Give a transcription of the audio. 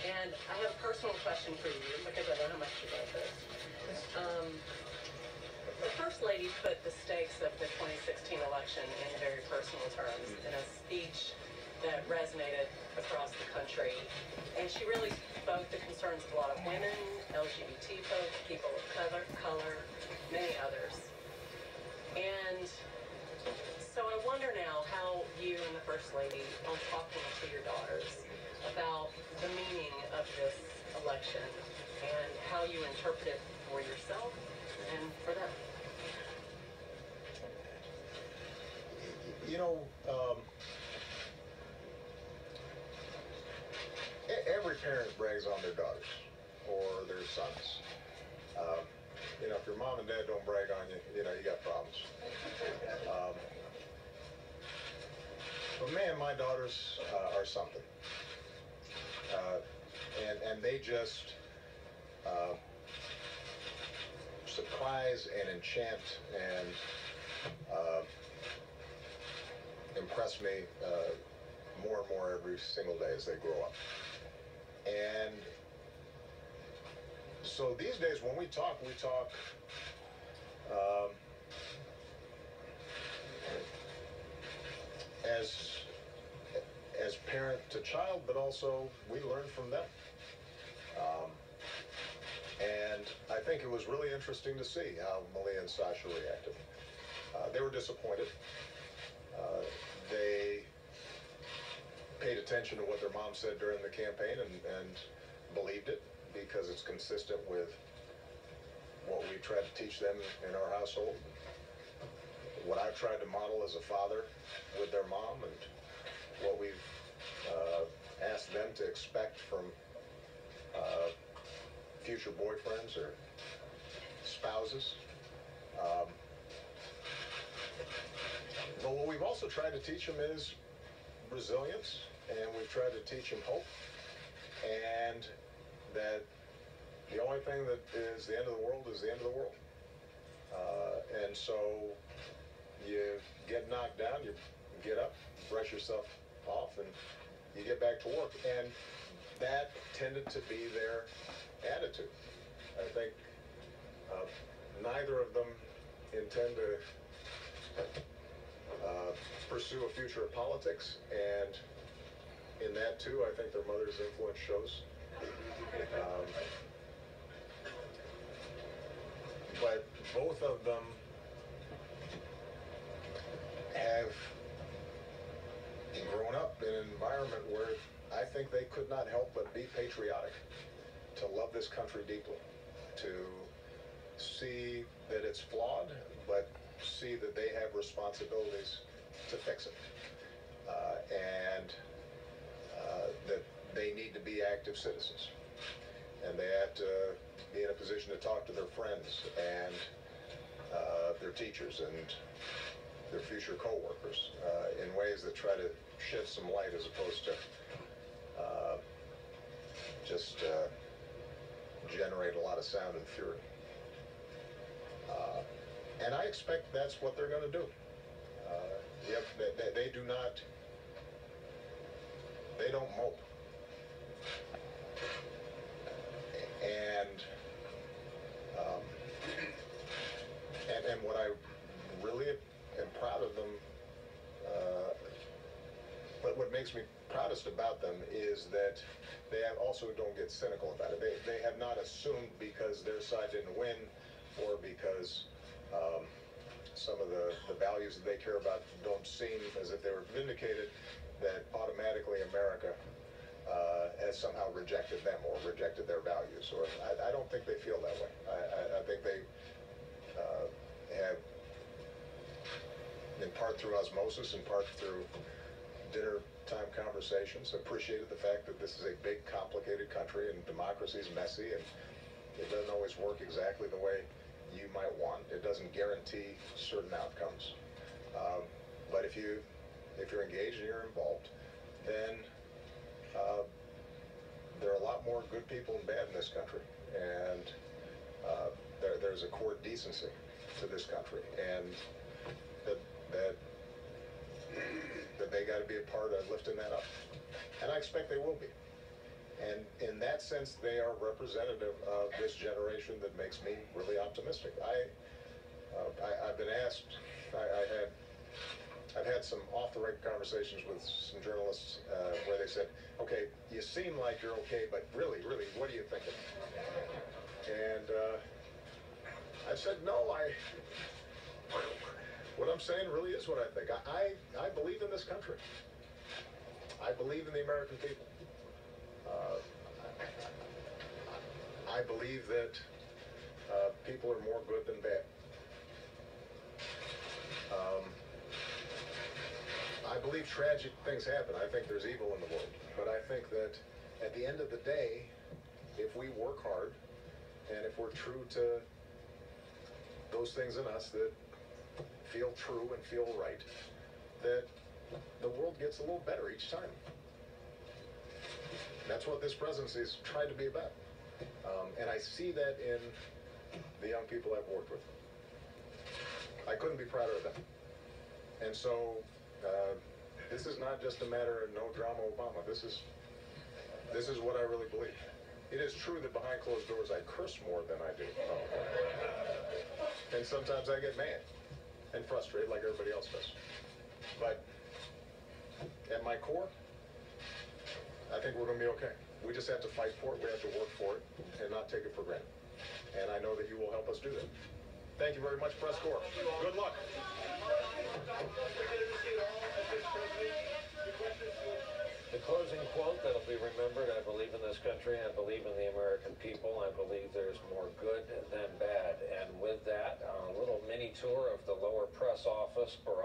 And I have a personal question for you because I know how much you love this. The First Lady put the stakes of the 2016 election in very personal terms in a speech that resonated across the country. And she really spoke the concerns of a lot of women, LGBT folks, people of color, many others. And so I wonder now how you and the First Lady are talking to your daughters about the meaning of this election and how you interpret it for yourself and for them. You know, every parent brags on their daughters or their sons. You know, if your mom and dad don't brag on you, you know, you got problems. But man, my daughters are something. And they just surprise and enchant and impress me more and more every single day as they grow up. And so these days when we talk as parent to child, but also we learn from them. And I think it was really interesting to see how Malia and Sasha reacted. They were disappointed. They paid attention to what their mom said during the campaign and believed it because it's consistent with what we tried to teach them in our household, what I've tried to model as a father with their mom, and what we've asked them to expect from future boyfriends or spouses. But what we've also tried to teach them is resilience, and we've tried to teach them hope, and that the only thing that is the end of the world is the end of the world. And so you get knocked down, you get up, brush yourself off, and you get back to work. And that tended to be their attitude. I think neither of them intend to pursue a future of politics, and in that too, I think their mother's influence shows. But both of them have grown up in an environment where I think they could not help but be patriotic, to love this country deeply, to see that it's flawed, but see that they have responsibilities to fix it, and that they need to be active citizens, and they have to be in a position to talk to their friends and their teachers and their future co-workers in ways that try to shed some light as opposed to just generate a lot of sound and fury. And I expect that's what they're going to do. They do not, they don't mope. And what I really am proud of them, but what makes me proudest about them is that they also don't get cynical about it. They have not assumed because their side didn't win, or because some of the values that they care about don't seem as if they were vindicated, that automatically America has somehow rejected them or rejected their values. Or I don't think they feel that way. I think they have, in part through osmosis, in part through dinner time conversations, appreciated the fact that this is a big, complicated country, and democracy is messy, and it doesn't always work exactly the way you might want. It doesn't guarantee certain outcomes. But if you're engaged and you're involved, then there are a lot more good people and bad in this country, and there's a core decency to this country, and that they got to be a part of lifting that up, and I expect they will be. And in that sense, they are representative of this generation that makes me really optimistic. I've been asked, I've had some off-the-record conversations with some journalists where they said, okay, you seem like you're okay, but really, what are you thinking? And I said, no, what I'm saying really is what I think. I believe in this country. I believe in the American people. I believe that people are more good than bad. I believe tragic things happen. I think there's evil in the world. But I think that at the end of the day, if we work hard and if we're true to those things in us that feel true and feel right, that the world gets a little better each time. That's what this presidency has tried to be about. And I see that in the young people I've worked with. I couldn't be prouder of them. And so this is not just a matter of no drama Obama. This is what I really believe. It is true that behind closed doors I curse more than I do. And sometimes I get mad and frustrated like everybody else does. But at my core, I think we're going to be okay. We just have to fight for it. We have to work for it and not take it for granted. And I know that you will help us do that. Thank you very much, Press Corps. Good luck. The closing quote that'll be remembered: I believe in this country, I believe in the American people, I believe there's more good than bad. And with that, a little mini tour of the lower press office. Barack